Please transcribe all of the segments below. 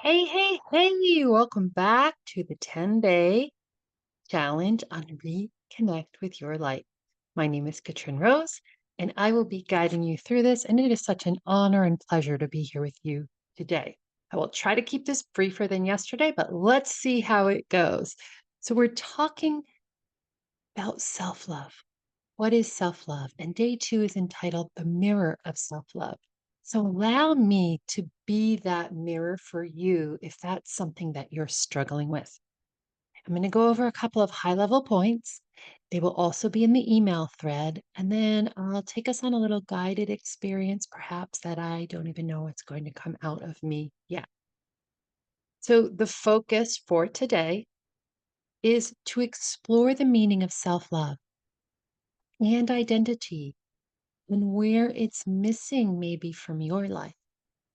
Hey, welcome back to the 10-day challenge on Reconnect with Your Light. My name is Katrin Rose, and I will be guiding you through this, and it is such an honor and pleasure to be here with you today. I will try to keep this briefer than yesterday, but let's see how it goes. So, we're talking about self love. What is self love? And day two is entitled The Mirror of Self Love. So allow me to be that mirror for you if that's something that you're struggling with. I'm going to go over a couple of high level points. They will also be in the email thread. And then I'll take us on a little guided experience, perhaps that I don't even know what's going to come out of me yet. So, the focus for today is to explore the meaning of self love and identity and where it's missing maybe from your life.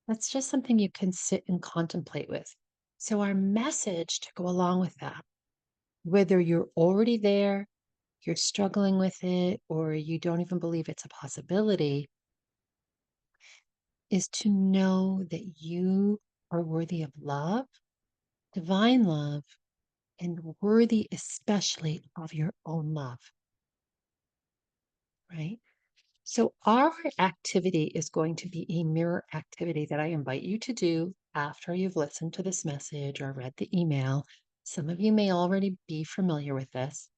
That's just something you can sit and contemplate with. So, our message to go along with that, whether you're already there, you're struggling with it, or you don't even believe it's a possibility, is to know that you are worthy of love, divine love, and worthy especially of your own love, right? So, our activity is going to be a mirror activity that I invite you to do after you've listened to this message or read the email. Some of you may already be familiar with this.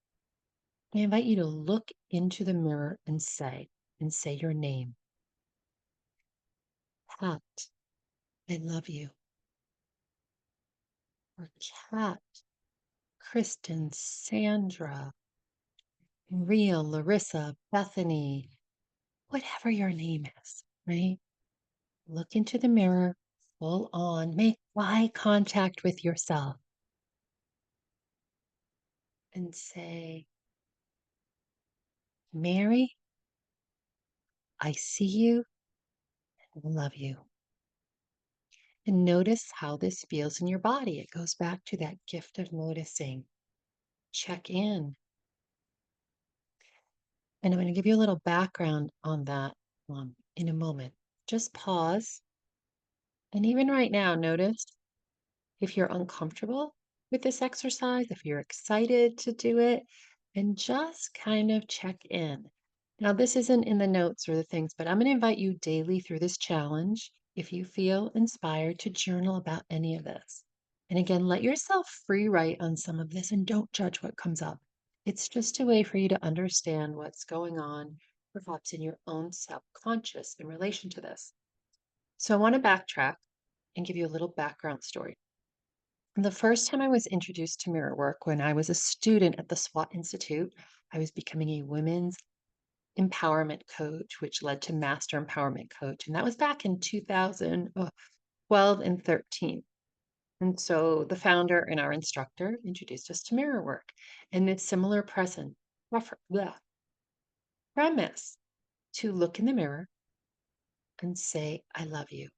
I invite you to look into the mirror and say your name. Pat, I love you. Or Kat, Kristen, Sandra, Real, Larissa, Bethany, whatever your name is, right? Look into the mirror full on, make eye contact with yourself and say, Mary, I see you and love you. And notice how this feels in your body. It goes back to that gift of noticing. Check in. And I'm going to give you a little background on that in a moment. Just pause. And even right now, notice if you're uncomfortable with this exercise, if you're excited to do it, and just kind of check in. Now, this isn't in the notes or the things, but I'm going to invite you daily through this challenge if you feel inspired to journal about any of this. And again, let yourself free write on some of this and don't judge what comes up. It's just a way for you to understand what's going on, perhaps in your own subconscious in relation to this. So I want to backtrack and give you a little background story. The first time I was introduced to mirror work when I was a student at the SWAT Institute, I was becoming a women's empowerment coach, which led to master empowerment coach. And that was back in 2012 and 13. And so the founder and our instructor introduced us to mirror work and this similar premise to look in the mirror and say, I love you.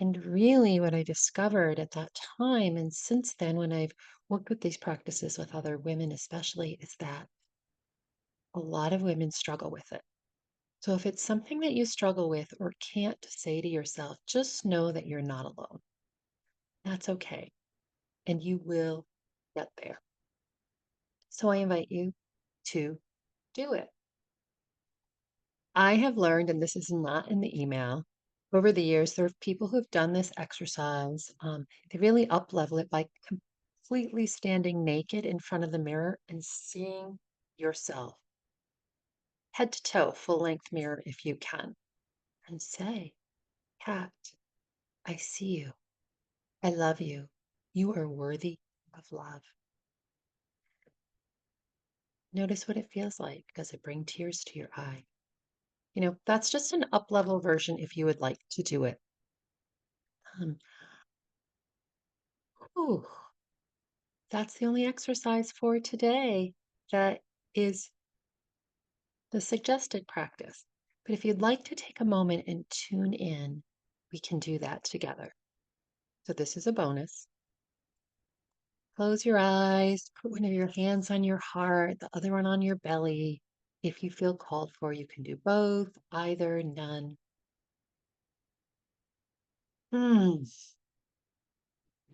And really, what I discovered at that time, and since then, when I've worked with these practices with other women, especially, is that a lot of women struggle with it. So if it's something that you struggle with or can't say to yourself, just know that you're not alone. That's okay. And you will get there. So I invite you to do it. I have learned, and this is not in the email, over the years, there are people who've done this exercise. They really up level it by completely standing naked in front of the mirror and seeing yourself head to toe, full length mirror if you can, and say, Kat, I see you. I love you. You are worthy of love. Notice what it feels like. Does it bring tears to your eye? That's just an up level version if you would like to do it. Um, whew, that's the only exercise for today that is the suggested practice. But if you'd like to take a moment and tune in, we can do that together. So this is a bonus. Close your eyes, put one of your hands on your heart, the other one on your belly. If you feel called for, you can do both, either, none. Hmm.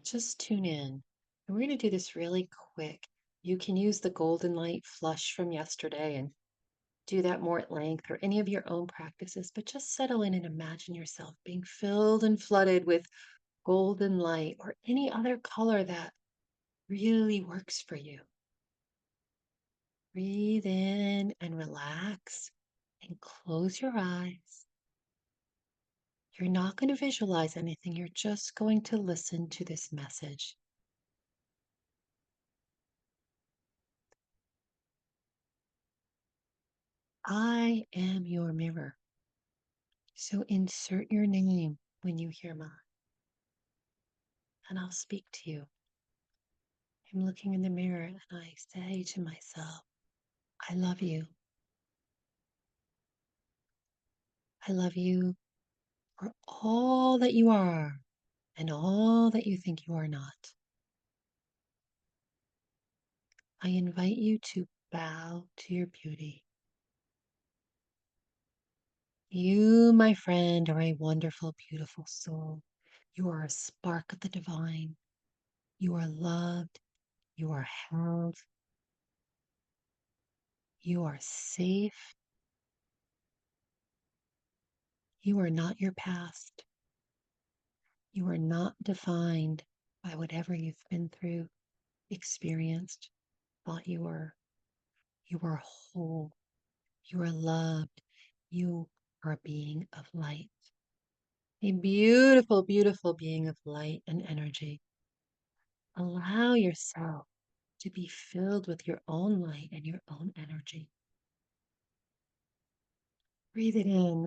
Just tune in. And we're going to do this really quick. You can use the golden light flush from yesterday and do that more at length or any of your own practices, but just settle in and imagine yourself being filled and flooded with golden light or any other color that really works for you. Breathe in and relax and close your eyes. You're not going to visualize anything, you're just going to listen to this message. I am your mirror. So insert your name when you hear mine, and I'll speak to you. I'm looking in the mirror and I say to myself, I love you. I love you for all that you are and all that you think you are not. I invite you to bow to your beauty. You, my friend, are a wonderful, beautiful soul. You are a spark of the divine. You are loved. You are held. You are safe. You are not your past. You are not defined by whatever you've been through, experienced, thought you were. You are whole. You are loved. You are a being of light. A beautiful, beautiful being of light and energy. Allow yourself to be filled with your own light and your own energy. Breathe it in.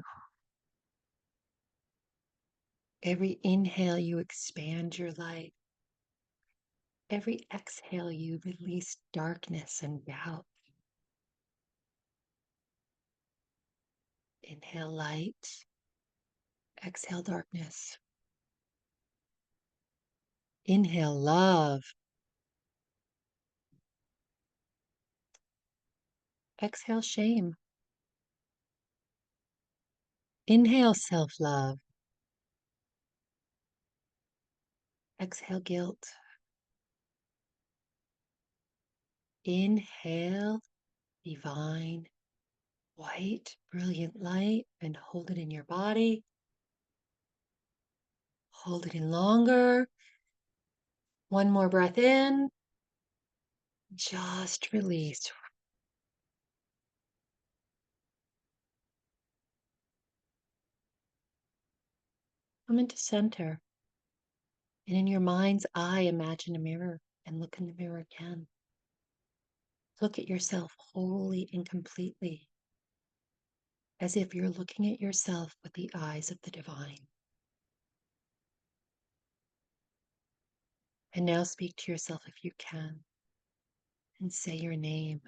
Every inhale, you expand your light. Every exhale, you release darkness and doubt. Inhale light. Exhale darkness. Inhale love. Exhale shame. Inhale self-love. Exhale guilt. Inhale divine, white, brilliant light and hold it in your body. Hold it in longer. One more breath in. Just release. Come into center. And in your mind's eye, imagine a mirror and look in the mirror again. Look at yourself wholly and completely, as if you're looking at yourself with the eyes of the divine. And now speak to yourself if you can and say your name.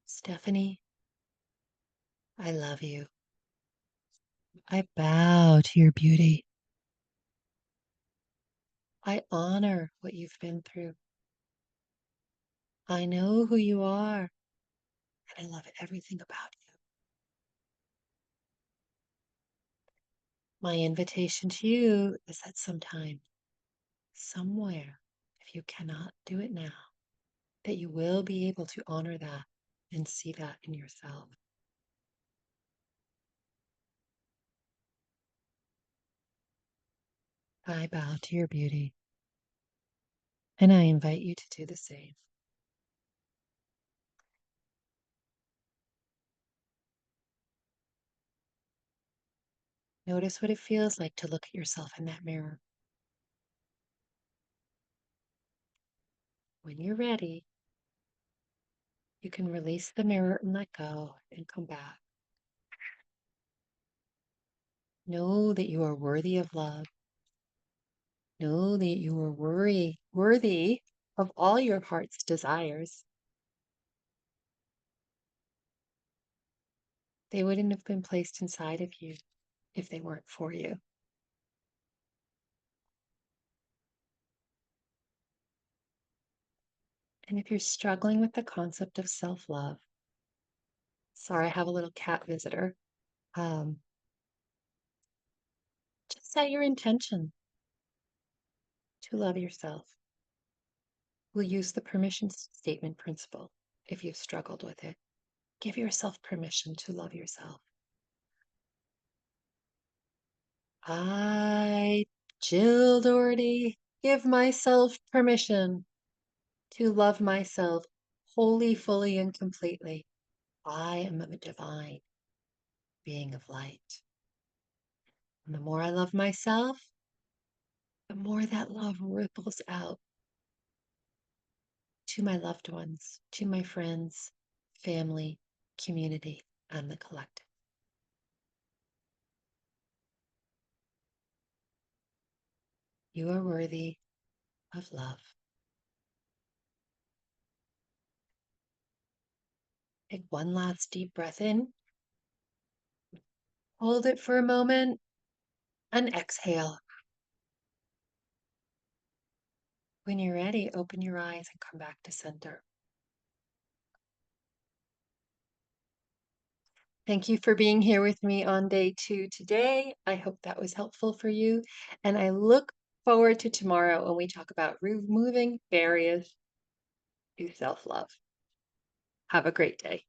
Stephanie, I love you. I bow to your beauty. I honor what you've been through. I know who you are, and I love everything about you. My invitation to you is that sometime, somewhere, if you cannot do it now, that you will be able to honor that and see that in yourself. I bow to your beauty, and I invite you to do the same. Notice what it feels like to look at yourself in that mirror. When you're ready, you can release the mirror and let go and come back. Know that you are worthy of love. Know that you are worthy of all your heart's desires. They wouldn't have been placed inside of you if they weren't for you. And if you're struggling with the concept of self-love, sorry, I have a little cat visitor. Um, just set your intention. to love yourself. We'll use the permission statement principle if you've struggled with it. Give yourself permission to love yourself. I, Jill Doherty, give myself permission to love myself wholly, fully, and completely. I am a divine being of light. And the more I love myself, the more that love ripples out to my loved ones, to my friends, family, community, and the collective. You are worthy of love. Take one last deep breath in, hold it for a moment, and exhale. When you're ready, open your eyes and come back to center. Thank you for being here with me on day 2 today. I hope that was helpful for you. And I look forward to tomorrow when we talk about removing barriers to self love. Have a great day.